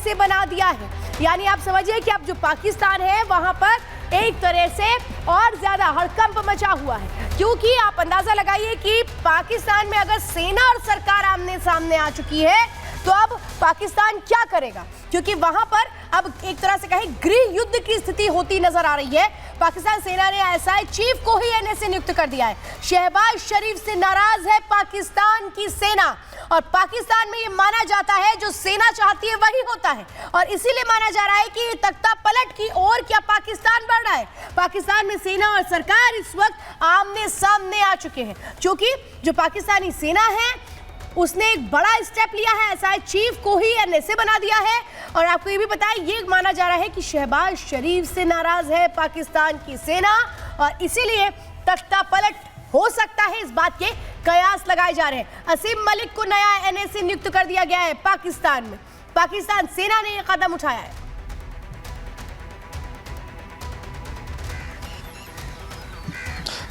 से बना दिया है। यानी आप समझिए कि अब जो पाकिस्तान है वहां पर एक तरह से और ज्यादा हड़कंप मचा हुआ है, क्योंकि आप अंदाजा लगाइए कि पाकिस्तान में अगर सेना और सरकार आमने सामने आ चुकी है तो अब पाकिस्तान क्या करेगा, क्योंकि वहां पर अब एक तरह से कहें गृह युद्ध की स्थिति होती नजर आ रही है। पाकिस्तान सेना ने आईएसआई चीफ को ही एनएसए नियुक्त कर दिया है। शहबाज शरीफ से नाराज है पाकिस्तान की सेना, और पाकिस्तान में ये माना जाता है जो सेना चाहती है वही होता है, और इसीलिए माना जा रहा है कि तख्ता पलट की ओर क्या पाकिस्तान बढ़ रहा है। पाकिस्तान में सेना और सरकार इस वक्त आमने सामने आ चुके हैं, क्योंकि जो पाकिस्तानी सेना है उसने एक बड़ा स्टेप लिया है, एसआई चीफ को ही एनएसए बना दिया है। और आपको ये भी पता है, ये माना जा रहा है कि शहबाज शरीफ से नाराज है पाकिस्तान की सेना, और इसीलिए तख्ता पलट हो सकता है, इस बात के कयास लगाए जा रहे हैं। असीम मलिक को नया एनएसए नियुक्त कर दिया गया है पाकिस्तान में। पाकिस्तान सेना ने यह कदम उठाया है।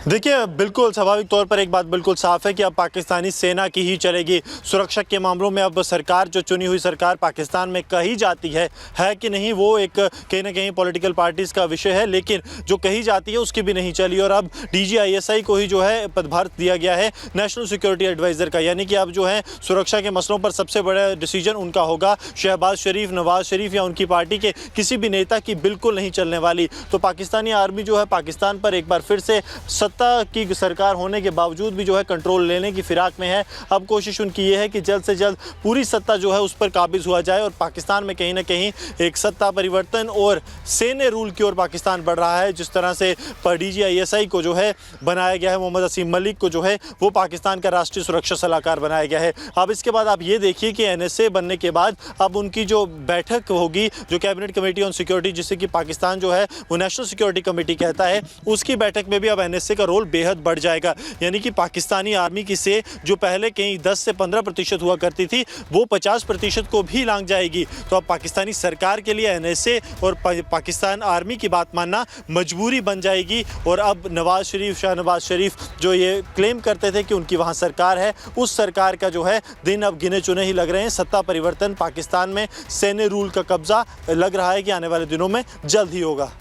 देखिए, बिल्कुल स्वाभाविक तौर पर एक बात बिल्कुल साफ है कि अब पाकिस्तानी सेना की ही चलेगी। सुरक्षा के मामलों में अब सरकार, जो चुनी हुई सरकार पाकिस्तान में कही जाती है कि नहीं, वो एक कहीं ना कहीं पॉलिटिकल पार्टीज़ का विषय है, लेकिन जो कही जाती है उसकी भी नहीं चली। और अब डीजी आईएसआई को ही जो है पदभार दिया गया है नेशनल सिक्योरिटी एडवाइज़र का, यानी कि अब जो है सुरक्षा के मसलों पर सबसे बड़ा डिसीजन उनका होगा। शहबाज शरीफ, नवाज शरीफ या उनकी पार्टी के किसी भी नेता की बिल्कुल नहीं चलने वाली। तो पाकिस्तानी आर्मी जो है पाकिस्तान पर एक बार फिर से सत्ता की सरकार होने के बावजूद भी जो है कंट्रोल लेने की फिराक में है। अब कोशिश उनकी ये है कि जल्द से जल्द पूरी सत्ता जो है उस पर काबिज हुआ जाए, और पाकिस्तान में कहीं ना कहीं एक सत्ता परिवर्तन और सेने रूल की ओर पाकिस्तान बढ़ रहा है। जिस तरह से डीजी आईएसआई को जो है बनाया गया है, मोहम्मद असीम मलिक को जो है वो पाकिस्तान का राष्ट्रीय सुरक्षा सलाहकार बनाया गया है। अब इसके बाद आप ये देखिए कि एनएसए बनने के बाद अब उनकी जो बैठक होगी, जो कैबिनेट कमेटी ऑन सिक्योरिटी, जिसे कि पाकिस्तान जो है वो नेशनल सिक्योरिटी कमेटी कहता है, उसकी बैठक में भी अब एनएसए का रोल बेहद बढ़ जाएगा। यानी कि पाकिस्तानी आर्मी की से जो पहले कहीं 10 से 15% हुआ करती थी, वो 50% को भी लांघ जाएगी। तो अब पाकिस्तानी सरकार के लिए एनएसए और पाकिस्तान आर्मी की बात मानना मजबूरी बन जाएगी। और अब नवाज शरीफ, शाहनवाज शरीफ जो ये क्लेम करते थे कि उनकी वहाँ सरकार है, उस सरकार का जो है दिन अब गिने चुने ही लग रहे हैं। सत्ता परिवर्तन, पाकिस्तान में सेने रूल का कब्जा लग रहा है कि आने वाले दिनों में जल्द ही होगा।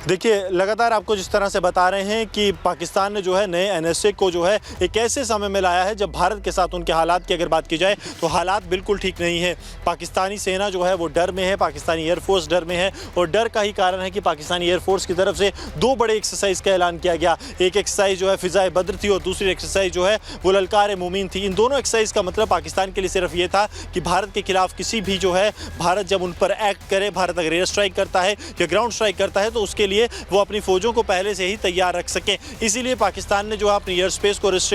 देखिए, लगातार आपको जिस तरह से बता रहे हैं कि पाकिस्तान ने जो है नए एनएसए को जो है एक ऐसे समय में लाया है जब भारत के साथ उनके हालात की अगर बात की जाए तो हालात बिल्कुल ठीक नहीं है। पाकिस्तानी सेना जो है वो डर में है, पाकिस्तानी एयरफोर्स डर में है, और डर का ही कारण है कि पाकिस्तानी एयरफोर्स की तरफ से 2 बड़े एक्सरसाइज का ऐलान किया गया। एक एक्सरसाइज जो है फ़िज़ाए बद्र थी, और दूसरी एक्सरसाइज जो है वो ललकार मोमिन थी। इन दोनों एक्सरसाइज का मतलब पाकिस्तान के लिए सिर्फ ये था कि भारत के खिलाफ किसी भी जो है, भारत जब उन पर एक्ट करे, भारत अगर एयर स्ट्राइक करता है या ग्राउंड स्ट्राइक करता है, तो उसके लिए वो अपनी फौजों को पहले से ही तैयार रख सकें। इसीलिए पाकिस्तान ने जो है अपनी एयर स्पेस को